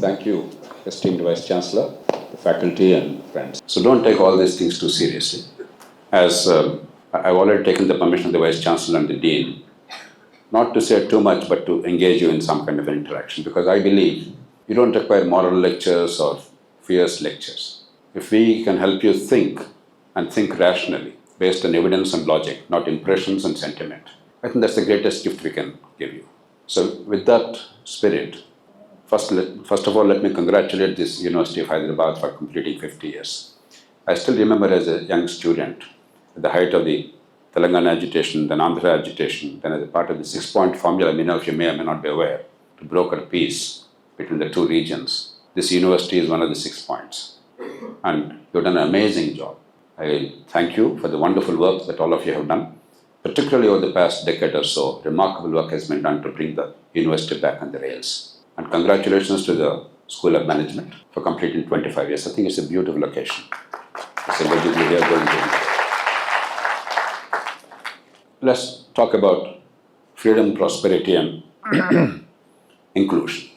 Thank you, esteemed Vice Chancellor, the faculty and friends. So don't take all these things too seriously. As I've already taken the permission of the Vice Chancellor and the Dean, not to say too much, but to engage you in some kind of an interaction, because I believe you don't require moral lectures or fierce lectures. If we can help you think and think rationally, based on evidence and logic, not impressions and sentiment, I think that's the greatest gift we can give you. So with that spirit, First of all, let me congratulate this University of Hyderabad for completing 50 years. I still remember as a young student, at the height of the Telangana agitation, then Andhra agitation, then as a part of the 6-point formula, many of you may or may not be aware, to broker peace between the two regions. This university is one of the 6 points. And you've done an amazing job. I thank you for the wonderful work that all of you have done. Particularly over the past decade or so, remarkable work has been done to bring the university back on the rails. And congratulations to the School of Management for completing 25 years. I think it's a beautiful location. It's a legitimate here going to. Let's talk about freedom, prosperity, and inclusion.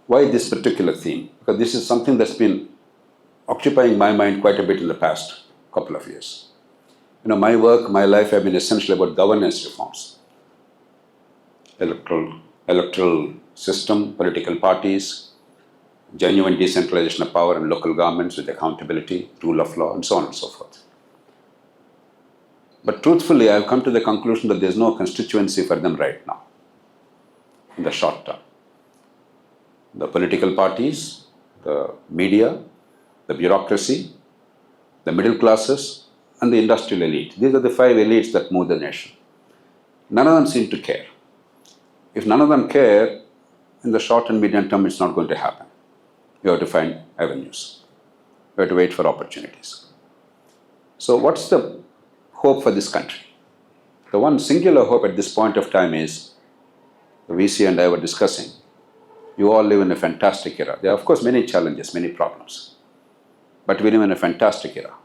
Why this particular theme? Because this is something that's been occupying my mind quite a bit in the past couple of years. My work, my life have been essentially about governance reforms. Electoral system, political parties, genuine decentralization of power and local governments with accountability, rule of law, and so on and so forth. But truthfully, I have come to the conclusion that there is no constituency for them right now, in the short term. The political parties, the media, the bureaucracy, the middle classes, and the industrial elite. These are the 5 elites that move the nation. None of them seem to care. If none of them care, in the short and medium term, it's not going to happen. You have to find avenues. You have to wait for opportunities. So what's the hope for this country? The one singular hope at this point of time is, the VC and I were discussing, you all live in a fantastic era. There are, of course, many challenges, many problems. But we live in a fantastic era.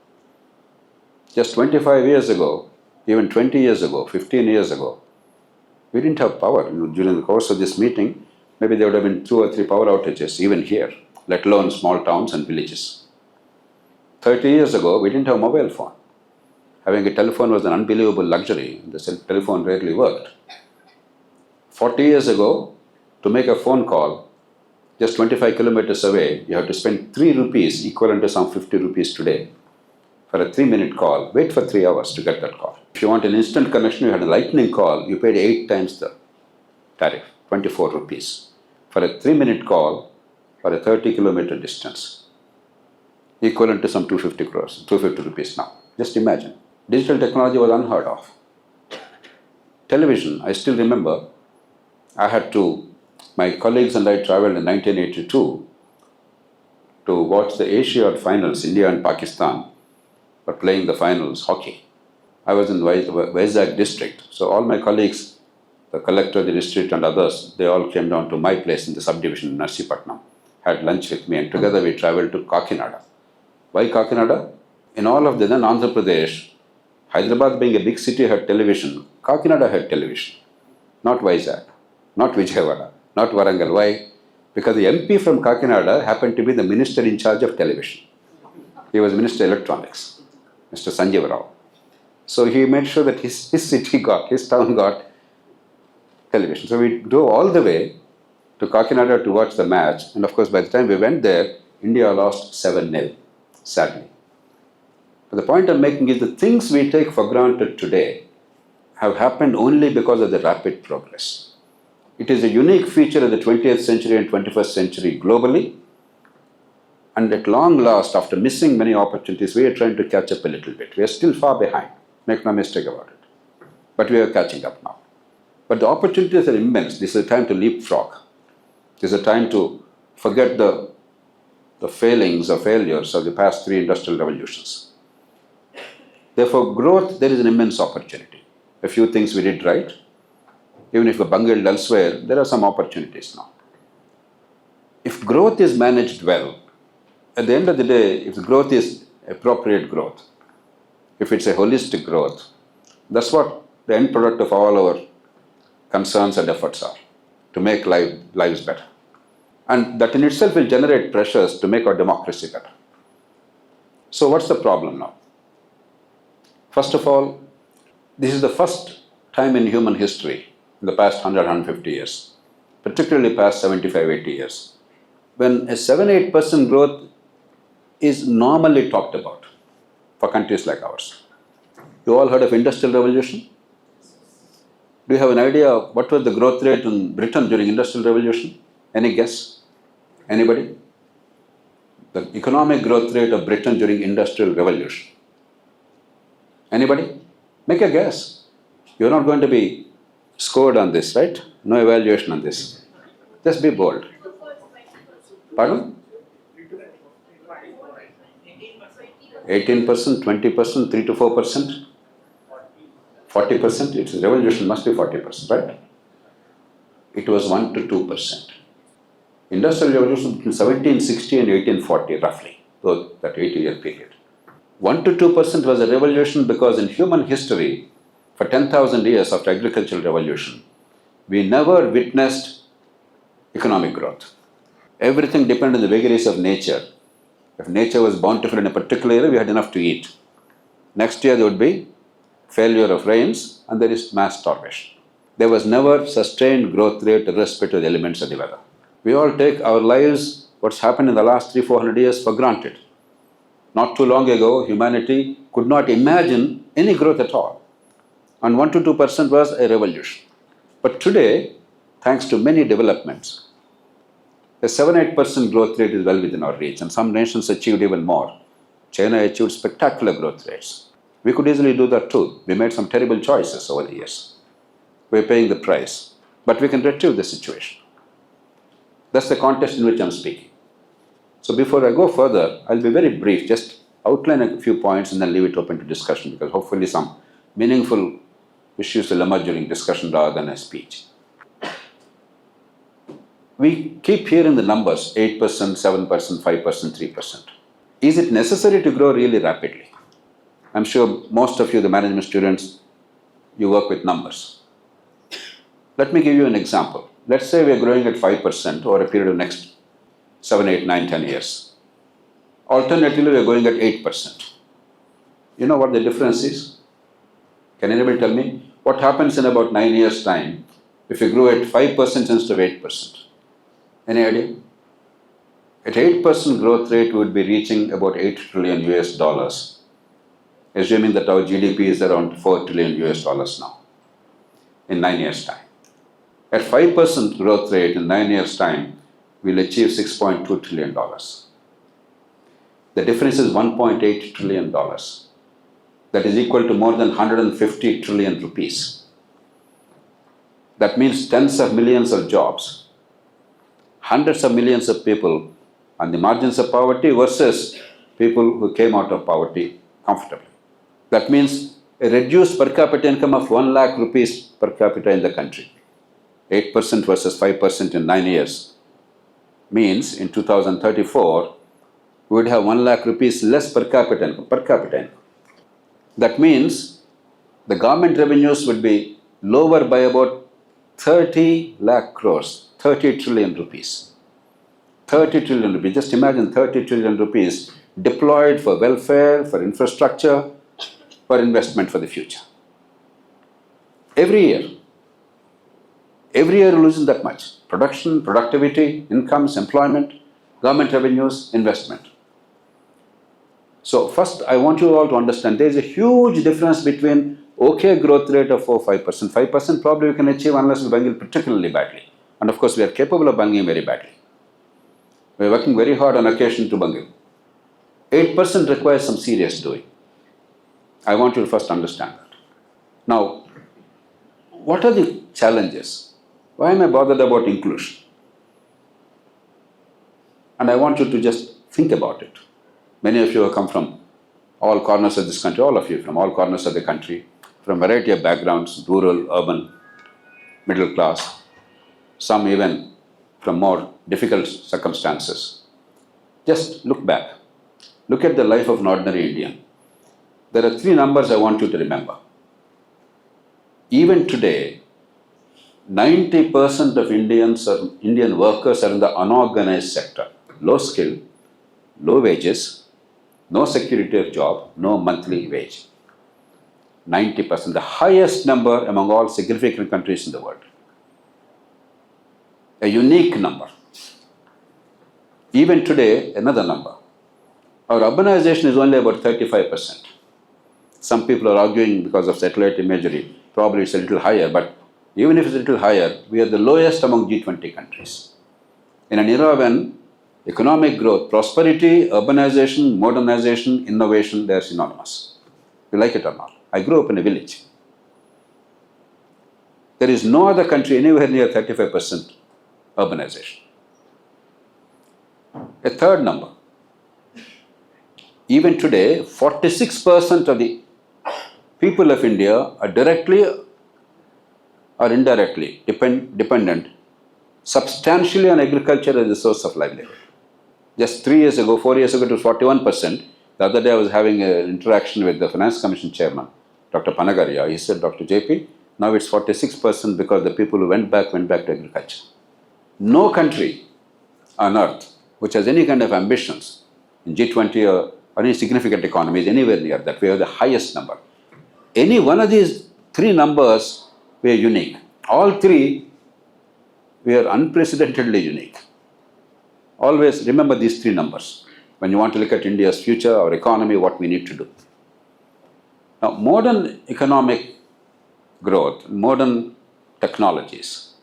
Just 25 years ago, even 20 years ago, 15 years ago, we didn't have power. During the course of this meeting, maybe there would have been 2 or 3 power outages, even here, let alone small towns and villages. 30 years ago, we didn't have a mobile phone. Having a telephone was an unbelievable luxury. The telephone rarely worked. 40 years ago, to make a phone call, just 25 kilometers away, you have to spend 3 rupees, equivalent to some 50 rupees today, for a 3-minute call. Wait for 3 hours to get that call. If you want an instant connection, you had a lightning call, you paid 8 times the tariff, 24 rupees. For a 3-minute call, for a 30-kilometer distance, equivalent to some 250 rupees now. Just imagine. Digital technology was unheard of. Television, I still remember, my colleagues and I traveled in 1982 to watch the Asiad finals, India and Pakistan were playing the finals, hockey. I was in Vizag district, so all my colleagues, the collector, the district and others, they all came down to my place in the subdivision in Narsipatnam, had lunch with me, and together we traveled to Kakinada. Why Kakinada? In all of the then Andhra Pradesh, Hyderabad being a big city had television, Kakinada had television, not Vizag, not Vijayawada, not Warangal. Why? Because the MP from Kakinada happened to be the minister in charge of television. He was Minister of Electronics, Mr. Sanjeev Rao. So he made sure that his town got television. So we drove all the way to Kakinada to watch the match. And of course, by the time we went there, India lost 7-0, sadly. But the point I'm making is the things we take for granted today have happened only because of the rapid progress. It is a unique feature of the 20th century and 21st century globally. And at long last, after missing many opportunities, we are trying to catch up a little bit. We are still far behind. Make no mistake about it. But we are catching up now. But the opportunities are immense. This is a time to leapfrog. This is a time to forget the failings or failures of the past 3 industrial revolutions. Therefore, growth, there is an immense opportunity. A few things we did right. Even if we bungled elsewhere, there are some opportunities now. If growth is managed well, at the end of the day, if the growth is appropriate growth, if it's a holistic growth, that's what the end product of all our concerns and efforts are, to make lives better. And that in itself will generate pressures to make our democracy better. So what's the problem now? First of all, this is the first time in human history, in the past 100, 150 years, particularly past 75, 80 years, when a 7-8% growth is normally talked about for countries like ours. You all heard of Industrial Revolution? Do you have an idea of what was the growth rate in Britain during Industrial Revolution? Any guess? Anybody? The economic growth rate of Britain during Industrial Revolution. Anybody? Make a guess. You're not going to be scored on this, right? No evaluation on this. Just be bold. Pardon? 18%, 20%, 3 to 4%? 40%? It's a revolution, must be 40%, right? It was 1 to 2%. Industrial revolution between 1760 and 1840, roughly, so that 80-year period. 1 to 2% was a revolution because in human history, for 10,000 years after agricultural revolution, we never witnessed economic growth. Everything depended on the vagaries of nature. If nature was bountiful in a particular year, we had enough to eat. Next year there would be failure of rains and there is mass starvation. There was never sustained growth rate irrespective of the elements of the weather. We all take our lives, what's happened in the last 300-400 years, for granted. Not too long ago, humanity could not imagine any growth at all. And 1 to 2% was a revolution. But today, thanks to many developments, a 7-8% growth rate is well within our reach, and some nations achieved even more. China achieved spectacular growth rates. We could easily do that too. We made some terrible choices over the years. We're paying the price. But we can retrieve the situation. That's the context in which I'm speaking. So before I go further, I'll be very brief, just outline a few points and then leave it open to discussion, because hopefully some meaningful issues will emerge during discussion rather than a speech. We keep hearing the numbers, 8%, 7%, 5%, 3%. Is it necessary to grow really rapidly? I'm sure most of you, the management students, you work with numbers. Let me give you an example. Let's say we are growing at 5% over a period of next 7, 8, 9, 10 years. Alternatively, we are going at 8%. You know what the difference is? Can anybody tell me? What happens in about 9 years' time if you grow at 5% instead of 8%? Any idea? At 8% growth rate, we would be reaching about $8 trillion US, assuming that our GDP is around $4 trillion US now, in 9 years' time. At 5% growth rate in 9 years' time, we'll achieve $6.2 trillion. The difference is $1.8 trillion. That is equal to more than 150 trillion rupees. That means tens of millions of jobs, hundreds of millions of people on the margins of poverty versus people who came out of poverty comfortably. That means a reduced per capita income of 1 lakh rupees per capita in the country. 8% versus 5% in 9 years means in 2034, we would have 1 lakh rupees less per capita income. That means the government revenues would be lower by about 30 lakh crores, 30 trillion rupees. 30 trillion rupees, just imagine 30 trillion rupees deployed for welfare, for infrastructure, for investment for the future. Every year we're losing that much. Production, productivity, incomes, employment, government revenues, investment. So first, I want you all to understand there is a huge difference between okay growth rate of 4-5%. 5% probably we can achieve unless we bungle particularly badly. And of course, we are capable of bungling very badly. We are working very hard on occasion to bungle. 8% requires some serious doing. I want you to first understand that. Now, what are the challenges? Why am I bothered about inclusion? And I want you to just think about it. Many of you have come from all corners of this country, all of you from all corners of the country, from a variety of backgrounds, rural, urban, middle class, some even from more difficult circumstances. Just look back. Look at the life of an ordinary Indian. There are 3 numbers I want you to remember. Even today, 90% of Indian workers are in the unorganized sector. Low skill, low wages, no security of job, no monthly wage. 90%, the highest number among all significant countries in the world. A unique number. Even today, another number. Our urbanization is only about 35%. Some people are arguing because of satellite imagery, probably it's a little higher, but even if it's a little higher, we are the lowest among G20 countries. In an era when economic growth, prosperity, urbanization, modernization, innovation, they are synonymous. You like it or not? I grew up in a village. There is no other country anywhere near 35% urbanization. A third number. Even today, 46% of the people of India are directly or indirectly dependent substantially on agriculture as a source of livelihood. Just 4 years ago, it was 41%. The other day I was having an interaction with the Finance Commission Chairman, Dr. Panagaria. He said, Dr. JP, now it's 46% because the people who went back to agriculture. No country on earth which has any kind of ambitions in G20 or any significant economy is anywhere near that. We have the highest number. Any one of these three numbers, we are unique. All three, we are unprecedentedly unique. Always remember these three numbers when you want to look at India's future or economy, what we need to do. Now, modern economic growth, modern technologies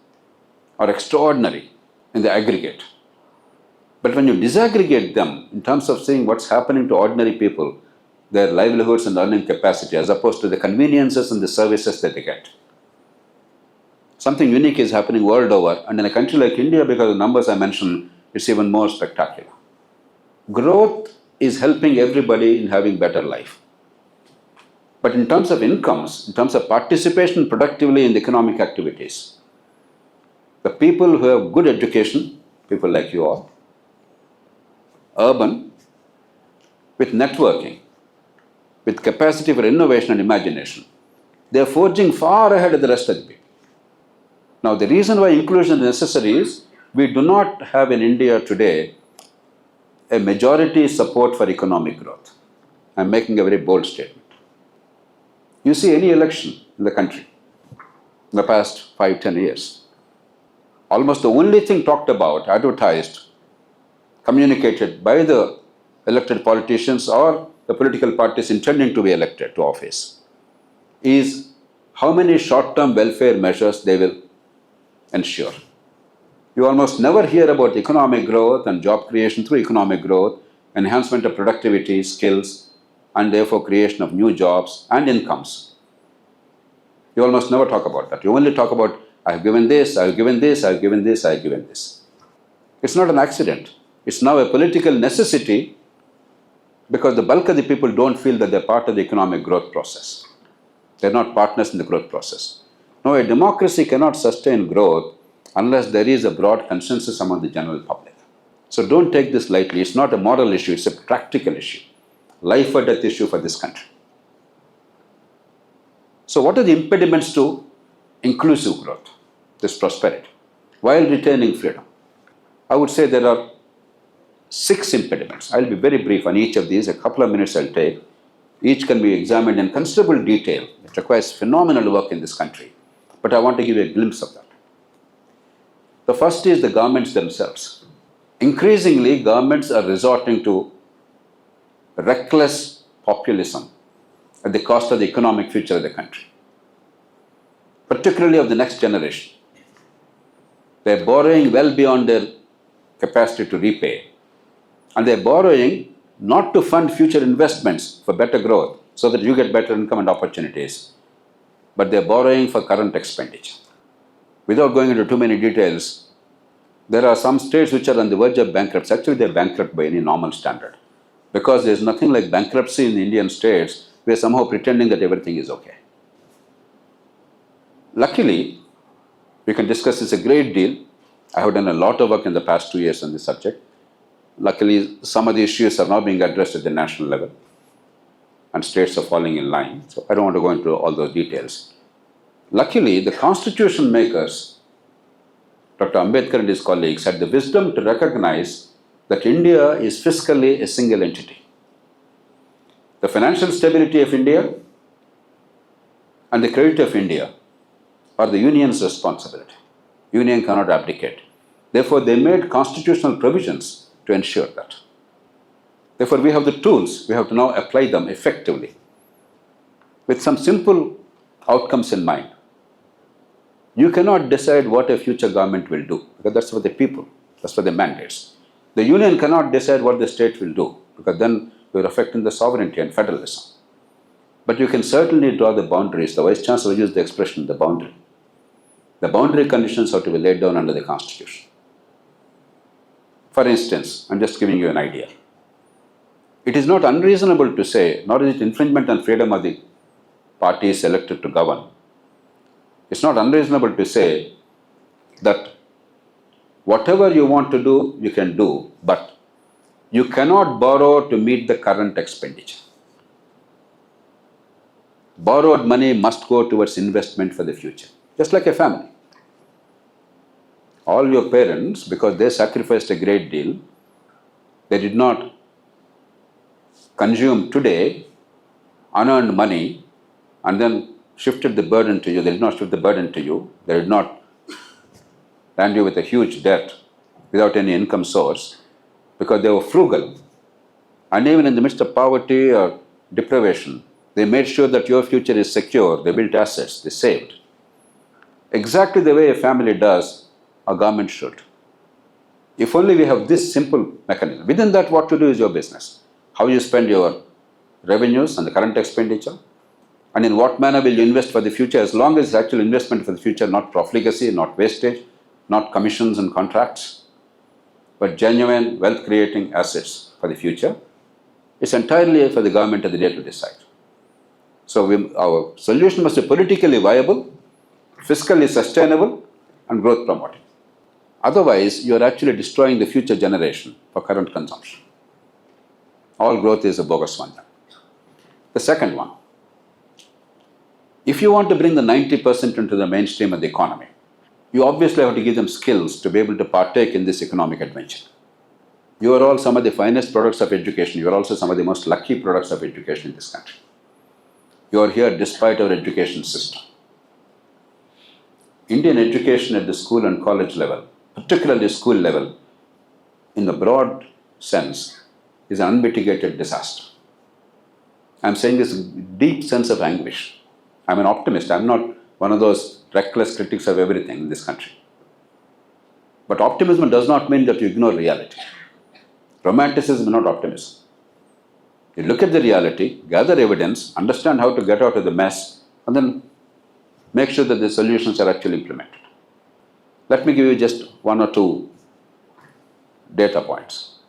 are extraordinary in the aggregate. But when you disaggregate them in terms of seeing what's happening to ordinary people, their livelihoods and earning capacity, as opposed to the conveniences and the services that they get, something unique is happening world over. And in a country like India, because of the numbers I mentioned, it's even more spectacular. Growth is helping everybody in having better life. But in terms of incomes, in terms of participation productively in the economic activities, the people who have good education, people like you all, urban, with networking, with capacity for innovation and imagination, they are forging far ahead of the rest of the people. Now, the reason why inclusion is necessary is we do not have in India today a majority support for economic growth. I am making a very bold statement. You see any election in the country in the past 5-10 years, almost the only thing talked about, advertised, communicated by the elected politicians or the political parties intending to be elected to office is how many short-term welfare measures they will ensure. You almost never hear about economic growth and job creation through economic growth, enhancement of productivity, skills, and therefore creation of new jobs and incomes. You almost never talk about that. You only talk about, I have given this, I have given this, I have given this, I have given this. It's not an accident. It's now a political necessity because the bulk of the people don't feel that they're part of the economic growth process. They're not partners in the growth process. Now, a democracy cannot sustain growth unless there is a broad consensus among the general public. So don't take this lightly. It's not a moral issue, it's a practical issue. Life or death issue for this country. So what are the impediments to inclusive growth, this prosperity, while retaining freedom? I would say there are 6 impediments. I'll be very brief on each of these. A couple of minutes I'll take. Each can be examined in considerable detail. It requires phenomenal work in this country. But I want to give you a glimpse of that. The first is the governments themselves. Increasingly, governments are resorting to reckless populism at the cost of the economic future of the country, particularly of the next generation. They're borrowing well beyond their capacity to repay. And they're borrowing not to fund future investments for better growth so that you get better income and opportunities, but they're borrowing for current expenditure. Without going into too many details, there are some states which are on the verge of bankruptcy. Actually, they're bankrupt by any normal standard. Because there's nothing like bankruptcy in the Indian states, we are somehow pretending that everything is okay. Luckily, we can discuss this a great deal. I have done a lot of work in the past 2 years on this subject. Luckily, some of the issues are now being addressed at the national level, and states are falling in line. So I don't want to go into all those details. Luckily, the constitution makers Dr. Ambedkar and his colleagues had the wisdom to recognize that India is fiscally a single entity. The financial stability of India and the credit of India are the Union's responsibility. Union cannot abdicate. Therefore, they made constitutional provisions to ensure that. Therefore, we have the tools, we have to now apply them effectively with some simple outcomes in mind. You cannot decide what a future government will do, because that's for the people, that's for the mandates. The Union cannot decide what the state will do, because then you're affecting the sovereignty and federalism. But you can certainly draw the boundaries. The Vice Chancellor used the expression, the boundary. The boundary conditions have to be laid down under the Constitution. For instance, I'm just giving you an idea. It is not unreasonable to say, nor is it infringement on freedom of the parties elected to govern. It's not unreasonable to say that whatever you want to do, you can do, but you cannot borrow to meet the current expenditure. Borrowed money must go towards investment for the future, just like a family. All your parents, because they sacrificed a great deal, they did not consume today unearned money and then shifted the burden to you. They did not shift the burden to you. They did not land you with a huge debt without any income source, because they were frugal. And even in the midst of poverty or deprivation, they made sure that your future is secure. They built assets, they saved. Exactly the way a family does, a government should. If only we have this simple mechanism. Within that, what to do is your business. How you spend your revenues and the current expenditure, and in what manner will you invest for the future, as long as it's actual investment for the future, not profligacy, not wastage, not commissions and contracts, but genuine wealth-creating assets for the future. It's entirely for the government of the day to decide. So our solution must be politically viable, fiscally sustainable, and growth promoting. Otherwise, you are actually destroying the future generation for current consumption. All growth is a bogus one. The second one, if you want to bring the 90% into the mainstream of the economy, you obviously have to give them skills to be able to partake in this economic adventure. You are all some of the finest products of education. You are also some of the most lucky products of education in this country. You are here despite our education system. Indian education at the school and college level, particularly school level, in the broad sense, is an unmitigated disaster. I'm saying this with deep sense of anguish. I'm an optimist. I'm not one of those reckless critics of everything in this country. But optimism does not mean that you ignore reality. Romanticism is not optimism. You look at the reality, gather evidence, understand how to get out of the mess, and then make sure that the solutions are actually implemented. Let me give you just one or two data points.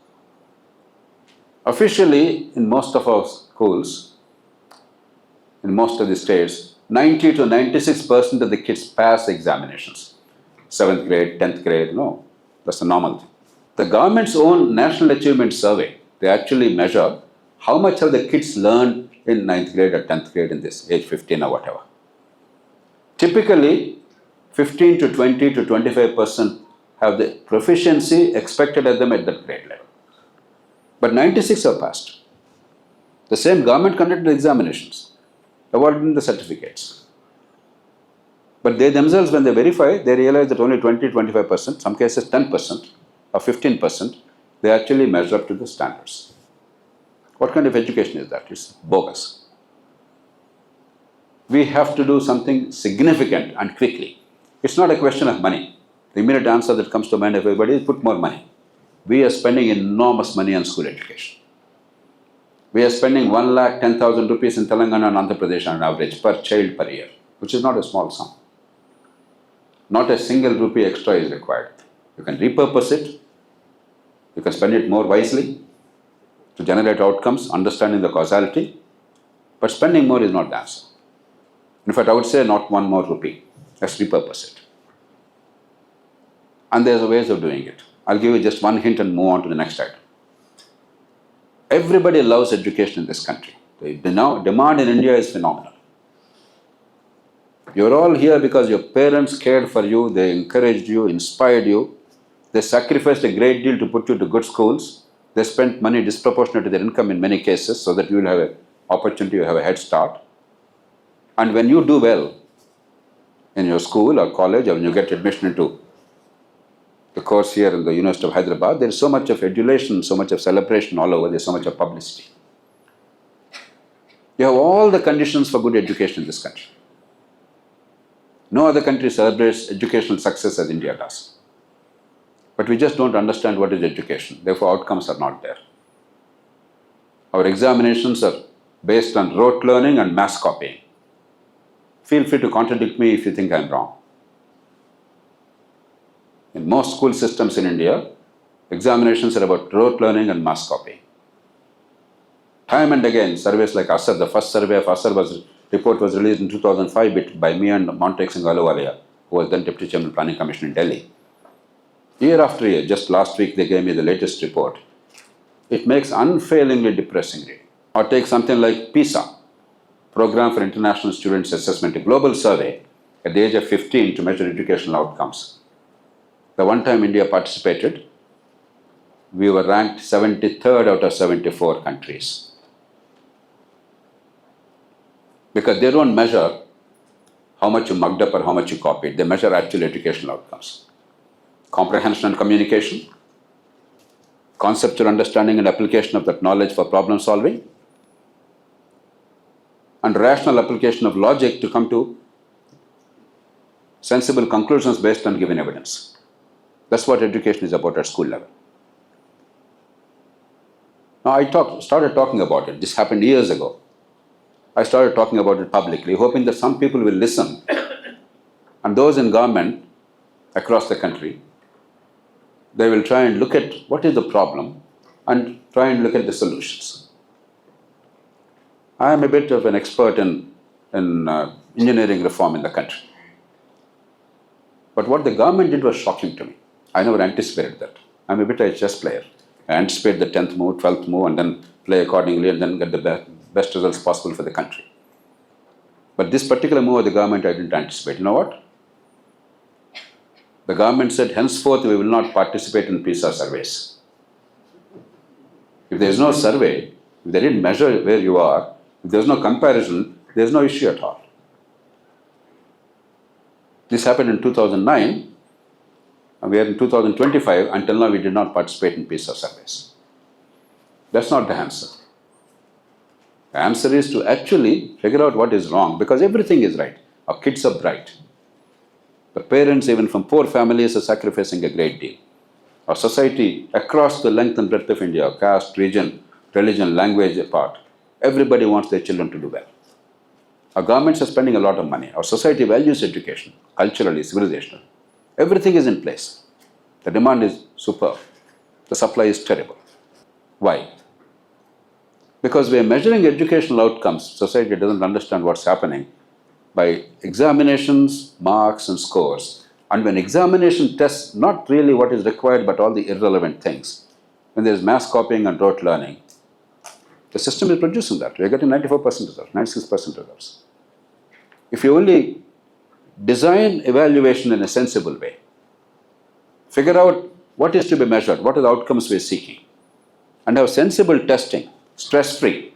Officially, in most of our schools, in most of the states, 90 to 96% of the kids pass examinations. 7th grade, 10th grade, no, that's the normal thing. The government's own National Achievement Survey, they actually measure how much have the kids learned in 9th grade or 10th grade in this age 15 or whatever. Typically, 15 to 20 to 25% have the proficiency expected of them at that grade level. But 96 have passed. The same government conducted examinations, awarded the certificates. But they themselves, when they verify, they realize that only 20-25%, some cases 10% or 15%, they actually measure up to the standards. What kind of education is that? It's bogus. We have to do something significant and quickly. It's not a question of money. The immediate answer that comes to mind of everybody is put more money. We are spending enormous money on school education. We are spending 1,10,000 rupees in Telangana and Andhra Pradesh on average per child per year, which is not a small sum. Not a single rupee extra is required. You can repurpose it. You can spend it more wisely to generate outcomes, understanding the causality. But spending more is not the answer. In fact, I would say not one more rupee. Let's repurpose it. And there's ways of doing it. I'll give you just one hint and move on to the next item. Everybody loves education in this country. The demand in India is phenomenal. You're all here because your parents cared for you, they encouraged you, inspired you. They sacrificed a great deal to put you to good schools. They spent money disproportionate to their income in many cases so that you will have an opportunity, you have a head start. And when you do well in your school or college, or when you get admission into the course here in the University of Hyderabad, there is so much of adulation, so much of celebration all over, there's so much of publicity. You have all the conditions for good education in this country. No other country celebrates educational success as India does. But we just don't understand what is education. Therefore, outcomes are not there. Our examinations are based on rote learning and mass copying. Feel free to contradict me if you think I'm wrong. In most school systems in India, examinations are about rote learning and mass copying. Time and again, surveys like ASAR, the first survey of ASAR report was released in 2005 by me and Montek Singh Ahluwalia, who was then Deputy Chairman of Planning Commission in Delhi. Year after year, just last week they gave me the latest report. It makes unfailingly depressing reading. Or take something like PISA, Program for International Students Assessment, a global survey at the age of 15 to measure educational outcomes. The one time India participated, we were ranked 73rd out of 74 countries. Because they don't measure how much you mugged up or how much you copied. They measure actual educational outcomes. Comprehension and communication, conceptual understanding and application of that knowledge for problem solving, and rational application of logic to come to sensible conclusions based on given evidence. That's what education is about at school level. Now I started talking about it. This happened years ago. I started talking about it publicly, hoping that some people will listen. And those in government across the country, they will try and look at what is the problem and try and look at the solutions. I am a bit of an expert in engineering reform in the country. But what the government did was shocking to me. I never anticipated that. I'm a bit of a chess player. I anticipate the 10th move, 12th move, and then play accordingly and then get the best results possible for the country. But this particular move of the government I didn't anticipate. You know what? The government said, henceforth we will not participate in PISA surveys. If there is no survey, if they didn't measure where you are, if there is no comparison, there is no issue at all. This happened in 2009, and we are in 2025. Until now, we did not participate in PISA surveys. That's not the answer. The answer is to actually figure out what is wrong, because everything is right. Our kids are bright. The parents, even from poor families, are sacrificing a great deal. Our society, across the length and breadth of India, caste, region, religion, language apart, everybody wants their children to do well. Our governments are spending a lot of money. Our society values education, culturally, civilizational. Everything is in place. The demand is superb. The supply is terrible. Why? Because we are measuring educational outcomes. Society doesn't understand what's happening by examinations, marks, and scores. And when examination tests not really what is required but all the irrelevant things, when there is mass copying and rote learning, the system is producing that. We are getting 94% results, 96% results. If you only design evaluation in a sensible way, figure out what is to be measured, what are the outcomes we are seeking, and have sensible testing, stress-free,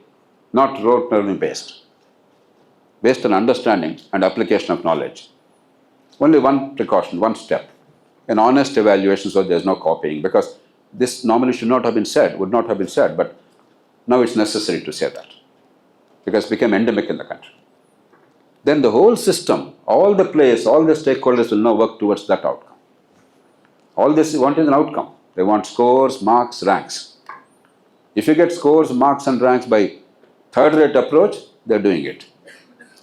not rote learning based on understanding and application of knowledge. Only one precaution, one step, an honest evaluation so there is no copying, because this normally should not have been said, would not have been said, but now it's necessary to say that, because it became endemic in the country. Then the whole system, all the players, all the stakeholders will now work towards that outcome. All this want is an outcome. They want scores, marks, ranks. If you get scores, marks and ranks by third-rate approach, they're doing it.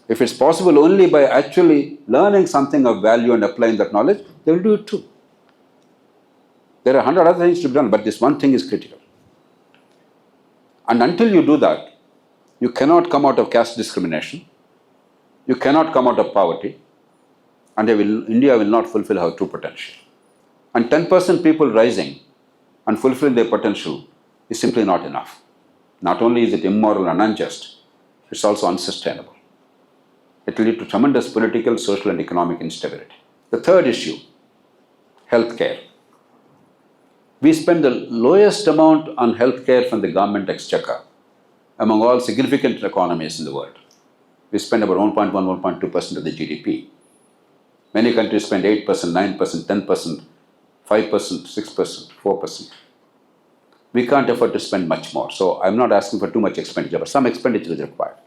If it's possible only by actually learning something of value and applying that knowledge, they will do it too. There are 100 other things to be done, but this one thing is critical. And until you do that, you cannot come out of caste discrimination, you cannot come out of poverty, and India will not fulfill her true potential. And 10% people rising and fulfilling their potential is simply not enough. Not only is it immoral and unjust, it's also unsustainable. It will lead to tremendous political, social, and economic instability. The third issue, healthcare. We spend the lowest amount on healthcare from the government exchequer among all significant economies in the world. We spend about 1.1, 1.2% of the GDP. Many countries spend 8%, 9%, 10%, 5%, 6%, 4%. We can't afford to spend much more. So I'm not asking for too much expenditure, but some expenditure is required.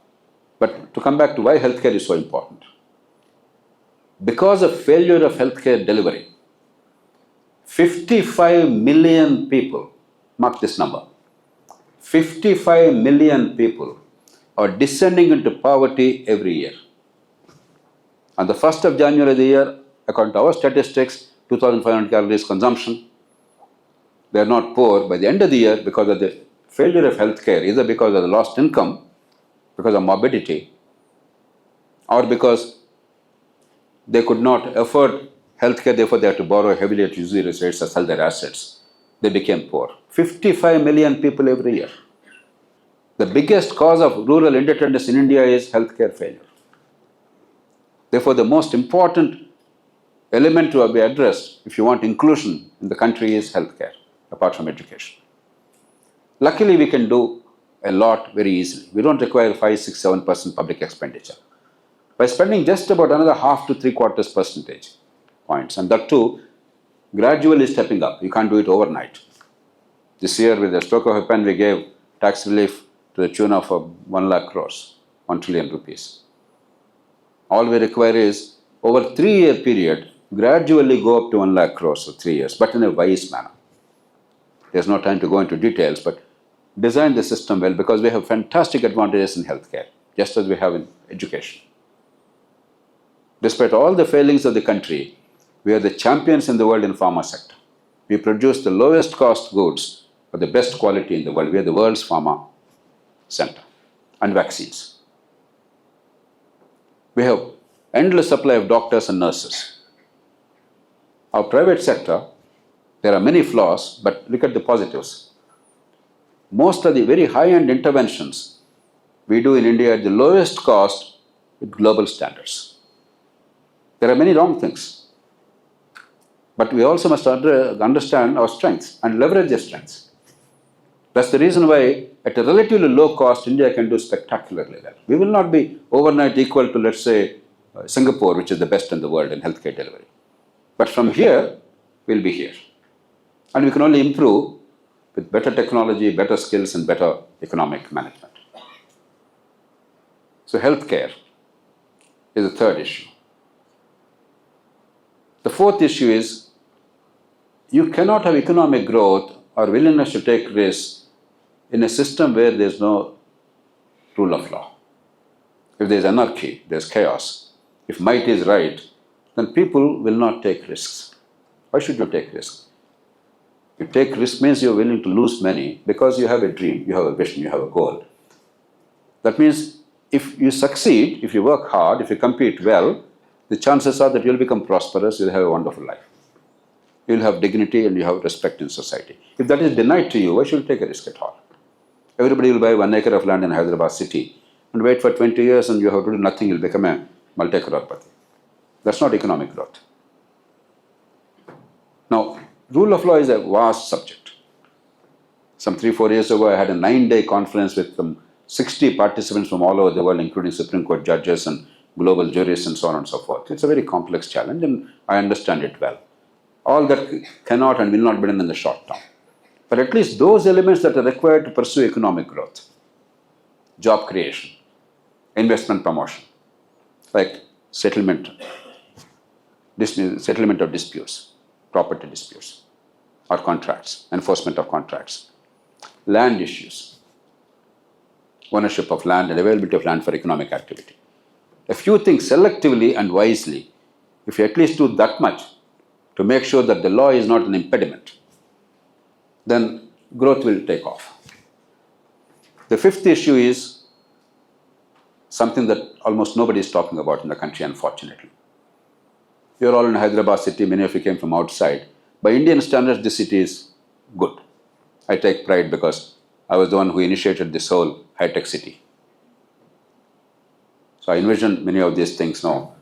But to come back to why healthcare is so important. Because of failure of healthcare delivery, 55 million people, mark this number, 55 million people are descending into poverty every year. On the 1st of January of the year, according to our statistics, 2,500 calories consumption, they are not poor. By the end of the year, because of the failure of healthcare, either because of the lost income, because of morbidity, or because they could not afford healthcare, therefore they had to borrow heavily at usurious rates or sell their assets. They became poor. 55 million people every year. The biggest cause of rural indebtedness in India is healthcare failure. Therefore, the most important element to be addressed if you want inclusion in the country is healthcare, apart from education. Luckily, we can do a lot very easily. We don't require 5, 6, 7% public expenditure. By spending just about another half to 3/4 percentage points, and that too gradually stepping up. You can't do it overnight. This year, with a stroke of a pen, we gave tax relief to the tune of 1 lakh crores, 1 trillion rupees. All we require is, over a 3-year period, gradually go up to 1 lakh crores for 3 years, but in a wise manner. There's no time to go into details, but design the system well, because we have fantastic advantages in healthcare, just as we have in education. Despite all the failings of the country, we are the champions in the world in pharma sector. We produce the lowest cost goods for the best quality in the world. We are the world's pharma center. And vaccines. We have endless supply of doctors and nurses. Our private sector, there are many flaws, but look at the positives. Most of the very high-end interventions we do in India at the lowest cost with global standards. There are many wrong things. But we also must understand our strengths and leverage their strengths. That's the reason why, at a relatively low cost, India can do spectacularly well. We will not be overnight equal to, let's say, Singapore, which is the best in the world in healthcare delivery. But from here, we'll be here. And we can only improve with better technology, better skills, and better economic management. So healthcare is the third issue. The fourth issue is, you cannot have economic growth or willingness to take risks in a system where there is no rule of law. If there is anarchy, there is chaos. If might is right, then people will not take risks. Why should you take risks? You take risks means you are willing to lose money because you have a dream, you have a vision, you have a goal. That means if you succeed, if you work hard, if you compete well, the chances are that you will become prosperous, you will have a wonderful life. You will have dignity and you have respect in society. If that is denied to you, why should you take a risk at all? Everybody will buy 1 acre of land in Hyderabad city and wait for 20 years and you have to do nothing, you'll become a multi-crorepati. That's not economic growth. Now, rule of law is a vast subject. Some 3-4 years ago, I had a 9-day conference with 60 participants from all over the world, including Supreme Court judges and global jurists and so on and so forth. It's a very complex challenge and I understand it well. All that cannot and will not be done in the short term. But at least those elements that are required to pursue economic growth, job creation, investment promotion, like settlement of disputes, property disputes, or contracts, enforcement of contracts, land issues, ownership of land and availability of land for economic activity. A few things selectively and wisely, if you at least do that much to make sure that the law is not an impediment, then growth will take off. The fifth issue is something that almost nobody is talking about in the country, unfortunately. You're all in Hyderabad city, many of you came from outside. By Indian standards, this city is good. I take pride because I was the one who initiated this whole high-tech city. So I envision many of these things now.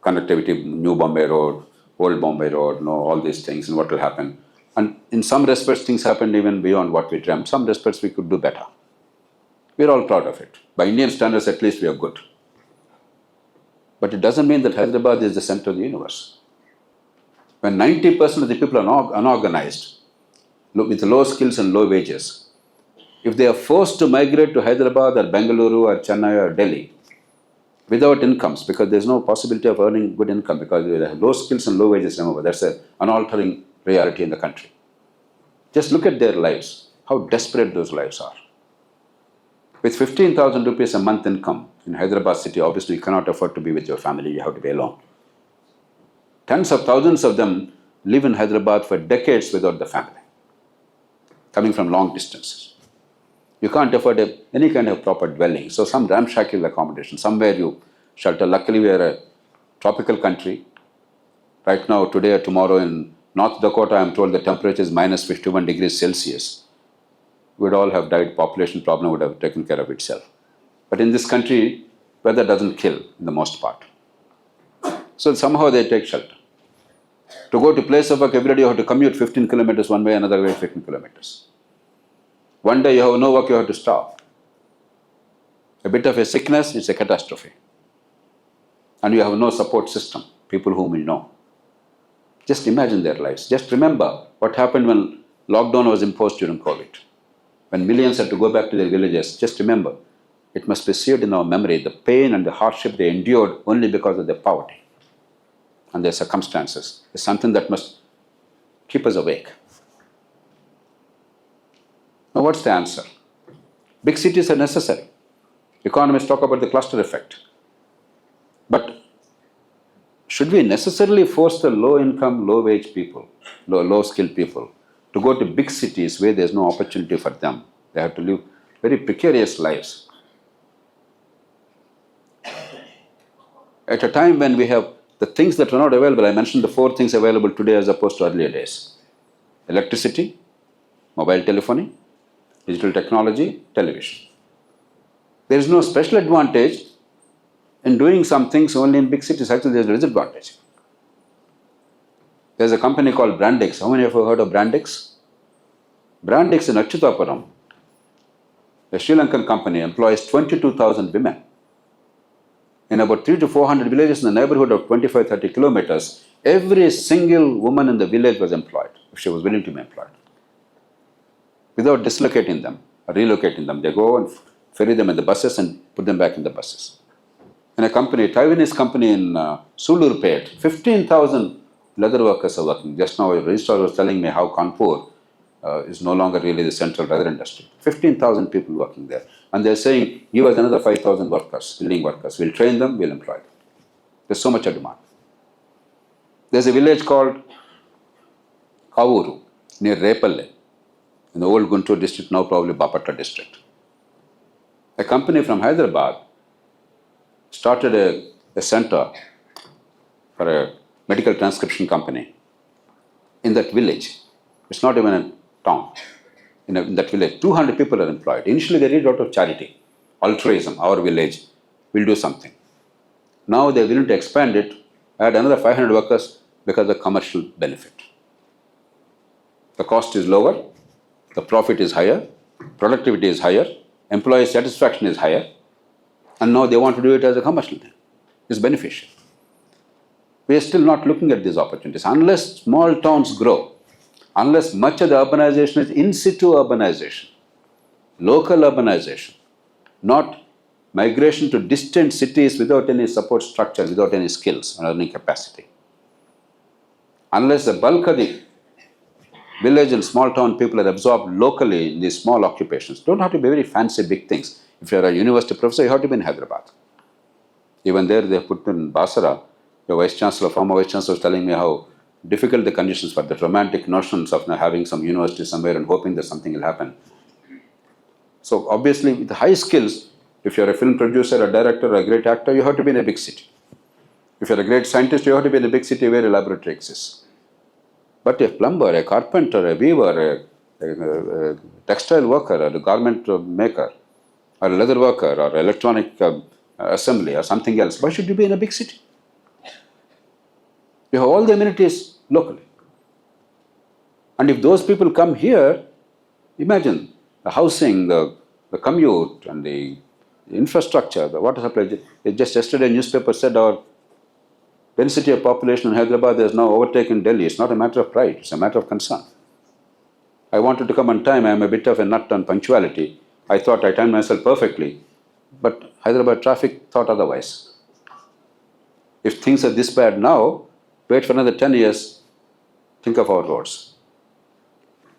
Connectivity, New Bombay Road, Old Bombay Road, all these things and what will happen. And in some respects, things happened even beyond what we dreamt. Some respects we could do better. We're all proud of it. By Indian standards, at least we are good. But it doesn't mean that Hyderabad is the center of the universe. When 90% of the people are unorganized, with low skills and low wages, if they are forced to migrate to Hyderabad or Bengaluru or Chennai or Delhi without incomes, because there's no possibility of earning good income because they have low skills and low wages, remember, that's an unaltering reality in the country. Just look at their lives, how desperate those lives are. With 15,000 rupees a month income in Hyderabad city, obviously you cannot afford to be with your family, you have to be alone. Tens of thousands of them live in Hyderabad for decades without the family, coming from long distances. You can't afford any kind of proper dwelling, so some ramshackle accommodation, somewhere you shelter. Luckily we are a tropical country. Right now, today or tomorrow in North Dakota, I am told the temperature is minus 51 degrees Celsius. We'd all have died, population problem would have taken care of itself. But in this country, weather doesn't kill in the most part. So somehow they take shelter. To go to place of work every day, you have to commute 15 kilometers one way, another way 15 kilometers. One day you have no work, you have to stop. A bit of a sickness is a catastrophe. And you have no support system, people whom you know. Just imagine their lives. Just remember what happened when lockdown was imposed during COVID. When millions had to go back to their villages, just remember, it must be seared in our memory, the pain and the hardship they endured only because of their poverty and their circumstances is something that must keep us awake. Now, what's the answer? Big cities are necessary. Economists talk about the cluster effect. But should we necessarily force the low-income, low-wage people, low-skilled people, to go to big cities where there's no opportunity for them? They have to live very precarious lives. At a time when we have the things that are not available, I mentioned the 4 things available today as opposed to earlier days. Electricity, mobile telephony, digital technology, television. There is no special advantage in doing some things only in big cities. Actually, there is a disadvantage. There is a company called Brandix. How many of you have heard of Brandix? Brandix in Achyutapuram, a Sri Lankan company, employs 22,000 women. In about 300 to 400 villages in the neighborhood of 25-30 kilometers, every single woman in the village was employed, if she was willing to be employed. Without dislocating them or relocating them, they go and ferry them in the buses and put them back in the buses. In a company, a Taiwanese company in Sulurpet, 15,000 leather workers are working. Just now a registrar was telling me how Kanpur is no longer really the central leather industry. 15,000 people working there. And they're saying, give us another 5,000 workers, building workers. We'll train them, we'll employ them. There's so much a demand. There's a village called Kavuru, near Repalle, in the old Guntur district, now probably Bapatla district. A company from Hyderabad started a center for a medical transcription company in that village. It's not even a town. In that village, 200 people are employed. Initially, they did out of charity, altruism. Our village will do something. Now they're willing to expand it, add another 500 workers because of commercial benefit. The cost is lower, the profit is higher, productivity is higher, employee satisfaction is higher, and now they want to do it as a commercial thing. It's beneficial. We are still not looking at these opportunities. Unless small towns grow, unless much of the urbanization is in situ urbanization, local urbanization, not migration to distant cities without any support structure, without any skills and earning capacity. Unless the bulk of the village and small town people are absorbed locally in these small occupations, don't have to be very fancy big things. If you're a university professor, you have to be in Hyderabad. Even there, they put in Basara. The vice chancellor, former vice chancellor, was telling me how difficult the conditions were, the romantic notions of having some university somewhere and hoping that something will happen. So obviously, with high skills, if you're a film producer, a director, a great actor, you have to be in a big city. If you're a great scientist, you have to be in a big city where a laboratory exists. But a plumber, a carpenter, a weaver, a textile worker, or a garment maker, or a leather worker, or electronic assembly or something else. Why should you be in a big city? You have all the amenities locally. And if those people come here, imagine the housing, the commute, and the infrastructure, the water supply. Just yesterday, a newspaper said our density of population in Hyderabad has now overtaken Delhi. It's not a matter of pride, it's a matter of concern. I wanted to come on time. I am a bit of a nut on punctuality. I thought I timed myself perfectly, but Hyderabad traffic thought otherwise. If things are this bad now, wait for another 10 years, think of our roads.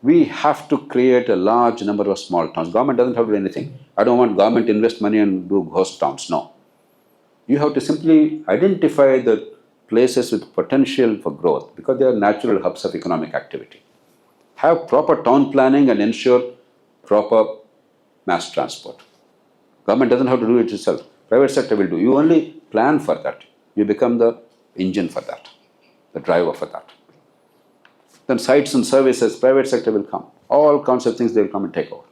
We have to create a large number of small towns. Government doesn't have to do anything. I don't want government to invest money and do ghost towns. No. You have to simply identify the places with potential for growth because they are natural hubs of economic activity. Have proper town planning and ensure proper mass transport. Government doesn't have to do it itself. Private sector will do. You only plan for that. You become the engine for that, the driver for that. Then sites and services, private sector will come. All kinds of things they will come and take over.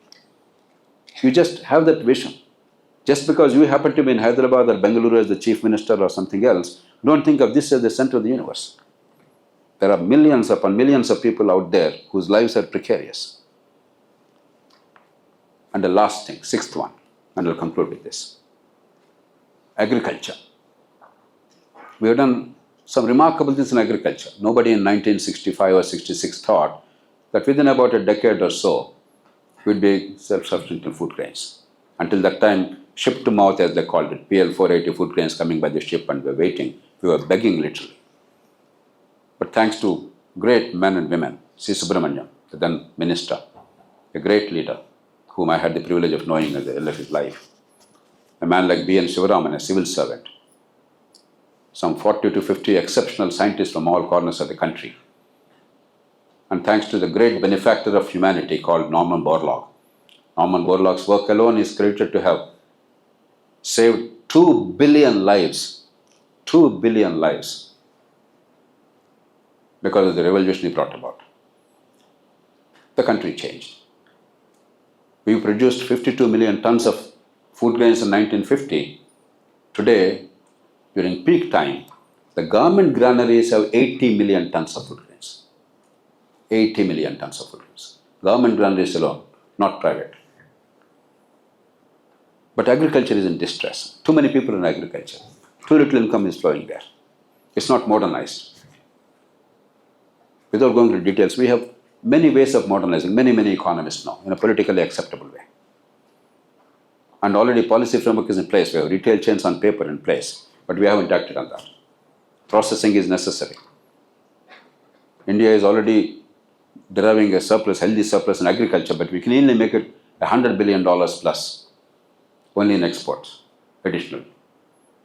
You just have that vision. Just because you happen to be in Hyderabad or Bengaluru as the chief minister or something else, don't think of this as the center of the universe. There are millions upon millions of people out there whose lives are precarious. And the last thing, sixth one, and I'll conclude with this. Agriculture. We have done some remarkable things in agriculture. Nobody in 1965 or 66 thought that within about a decade or so, we'd be self-sufficient in food grains. Until that time, ship to mouth as they called it, PL 480 food grains coming by the ship and we were waiting. We were begging literally. But thanks to great men and women, C. Subramaniam, the then minister, a great leader, whom I had the privilege of knowing at the end of his life, a man like B. N. Shivaraman, a civil servant, some 40 to 50 exceptional scientists from all corners of the country, and thanks to the great benefactor of humanity called Norman Borlaug. Norman Borlaug's work alone is credited to have saved 2 billion lives, 2 billion lives, because of the revolution he brought about. The country changed. We produced 52 million tons of food grains in 1950. Today, during peak time, the government granaries have 80 million tons of food grains. 80 million tons of food grains. Government granaries alone, not private. But agriculture is in distress. Too many people in agriculture. Too little income is flowing there. It's not modernized. Without going into details, we have many ways of modernizing, many economists now, in a politically acceptable way. And already policy framework is in place. We have retail chains on paper in place, but we haven't acted on that. Processing is necessary. India is already deriving a surplus, healthy surplus in agriculture, but we can easily make it $100 billion plus, only in exports, additionally.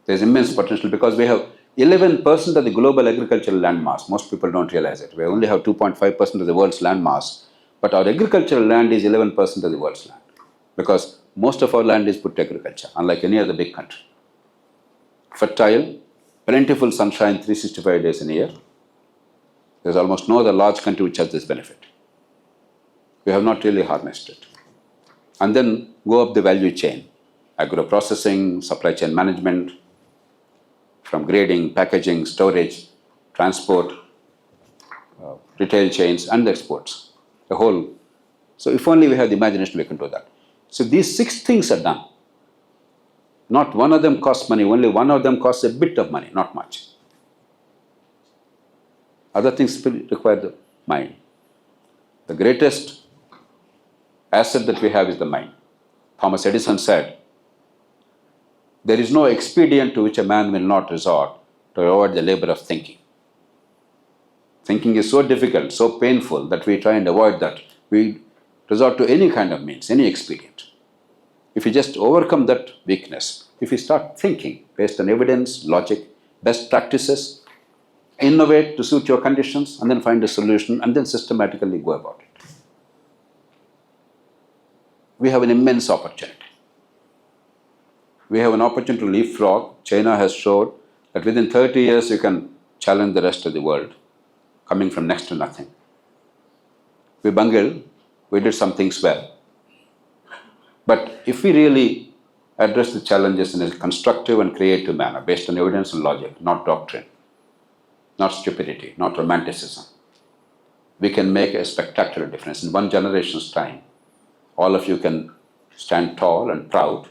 There's immense potential because we have 11% of the global agricultural land mass. Most people don't realize it. We only have 2.5% of the world's land mass, but our agricultural land is 11% of the world's land because most of our land is put to agriculture, unlike any other big country. Fertile, plentiful sunshine 365 days in a year. There's almost no other large country which has this benefit. We have not really harnessed it. And then go up the value chain, agro-processing, supply chain management, from grading, packaging, storage, transport, retail chains, and exports. The whole. So if only we have the imagination, we can do that. So these 6 things are done. Not one of them costs money, only one of them costs a bit of money, not much. Other things require the mind. The greatest asset that we have is the mind. Thomas Edison said, there is no expedient to which a man will not resort to avoid the labor of thinking. Thinking is so difficult, so painful that we try and avoid that. We resort to any kind of means, any expedient. If you just overcome that weakness, if you start thinking based on evidence, logic, best practices, innovate to suit your conditions, and then find a solution, and then systematically go about it, we have an immense opportunity. We have an opportunity to leapfrog. China has showed that within 30 years you can challenge the rest of the world, coming from next to nothing. We bungled, we did some things well. But if we really address the challenges in a constructive and creative manner based on evidence and logic, not doctrine, not stupidity, not romanticism, we can make a spectacular difference. In one generation's time, all of you can stand tall and proud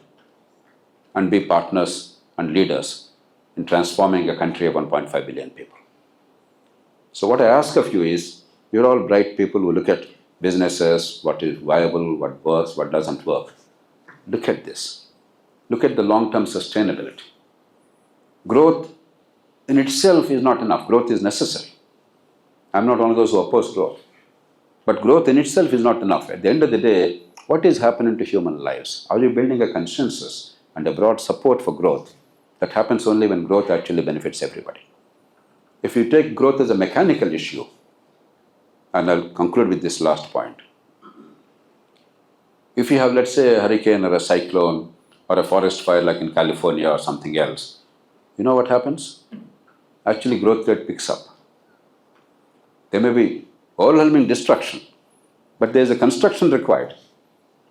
and be partners and leaders in transforming a country of 1.5 billion people. So what I ask of you is, you're all bright people who look at businesses, what is viable, what works, what doesn't work. Look at this. Look at the long-term sustainability. Growth in itself is not enough. Growth is necessary. I'm not one of those who oppose growth. But growth in itself is not enough. At the end of the day, what is happening to human lives? Are you building a consensus and a broad support for growth? That happens only when growth actually benefits everybody. If you take growth as a mechanical issue, and I'll conclude with this last point. If you have, let's say, a hurricane or a cyclone or a forest fire like in California or something else, you know what happens? Actually, growth rate picks up. There may be overwhelming destruction, but there is a construction required.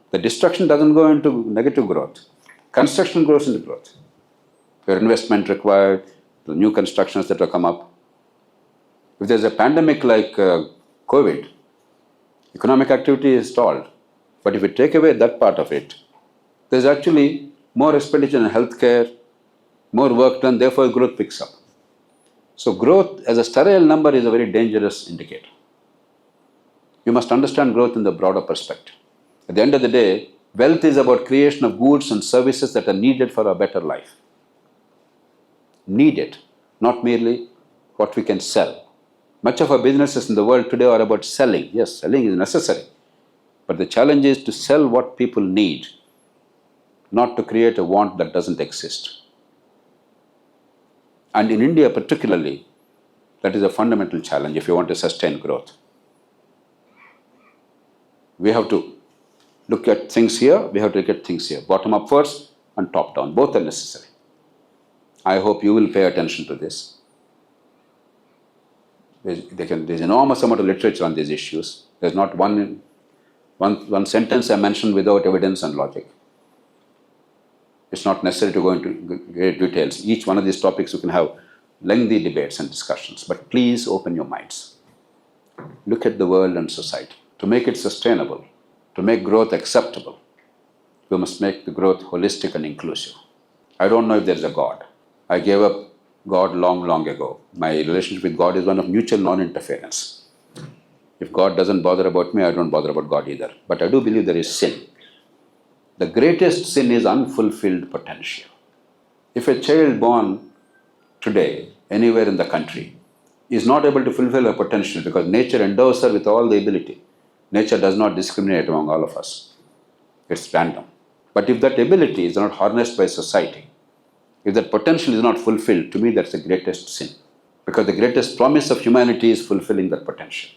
The destruction doesn't go into negative growth. Construction grows into growth. Your investment required, the new constructions that will come up. If there's a pandemic like COVID, economic activity is stalled. But if you take away that part of it, there's actually more expenditure in healthcare, more work done, therefore growth picks up. So growth as a sterile number is a very dangerous indicator. You must understand growth in the broader perspective. At the end of the day, wealth is about creation of goods and services that are needed for a better life. Needed, not merely what we can sell. Much of our businesses in the world today are about selling. Yes, selling is necessary. But the challenge is to sell what people need, not to create a want that doesn't exist. And in India particularly, that is a fundamental challenge if you want to sustain growth. We have to look at things here, we have to look at things here. Bottom up first and top down. Both are necessary. I hope you will pay attention to this. There's enormous amount of literature on these issues. There's not one sentence I mentioned without evidence and logic. It's not necessary to go into great details. Each one of these topics you can have lengthy debates and discussions, but please open your minds. Look at the world and society. To make it sustainable, to make growth acceptable, we must make the growth holistic and inclusive. I don't know if there is a God. I gave up God long ago. My relationship with God is one of mutual non-interference. If God doesn't bother about me, I don't bother about God either. But I do believe there is sin. The greatest sin is unfulfilled potential. If a child born today, anywhere in the country, is not able to fulfill her potential because nature endows her with all the ability, nature does not discriminate among all of us. It's random. But if that ability is not harnessed by society, if that potential is not fulfilled, to me that's the greatest sin. Because the greatest promise of humanity is fulfilling that potential.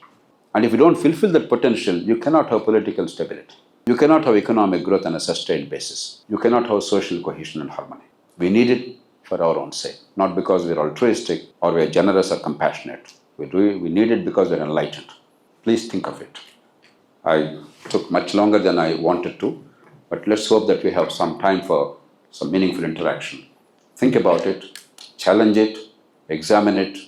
And if you don't fulfill that potential, you cannot have political stability. You cannot have economic growth on a sustained basis. You cannot have social cohesion and harmony. We need it for our own sake, not because we're altruistic or we're generous or compassionate. We need it because we're enlightened. Please think of it. I took much longer than I wanted to, but let's hope that we have some time for some meaningful interaction. Think about it, challenge it, examine it,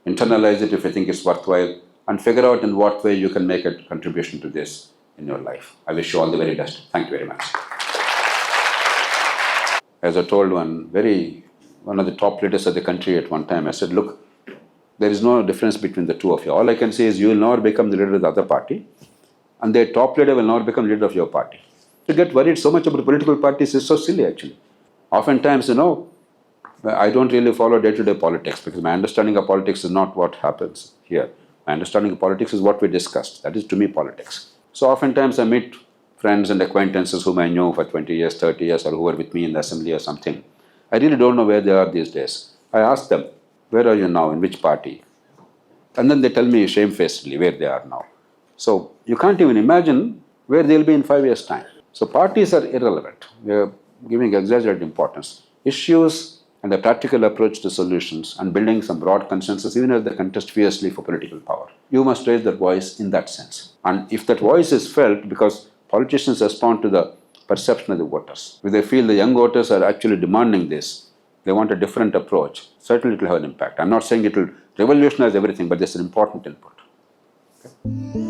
internalize it if you think it's worthwhile, and figure out in what way you can make a contribution to this in your life. I wish you all the very best. Thank you very much. As I told one of the top leaders of the country at one time, I said, look, there is no difference between the two of you. All I can say is you will never become the leader of the other party, and their top leader will never become leader of your party. To get worried so much about political parties is so silly actually. Oftentimes, I don't really follow day-to-day politics because my understanding of politics is not what happens here. My understanding of politics is what we discussed. That is to me politics. So oftentimes I meet friends and acquaintances whom I knew for 20 years, 30 years, or who were with me in the assembly or something. I really don't know where they are these days. I ask them, where are you now, in which party? And then they tell me shamefacedly where they are now. So you can't even imagine where they'll be in 5 years' time. So parties are irrelevant. We are giving exaggerated importance. Issues and a practical approach to solutions and building some broad consensus, even if they contest fiercely for political power. You must raise that voice in that sense. And if that voice is felt, because politicians respond to the perception of the voters. If they feel the young voters are actually demanding this, they want a different approach, certainly it will have an impact. I'm not saying it will revolutionize everything, but there's an important input. Okay?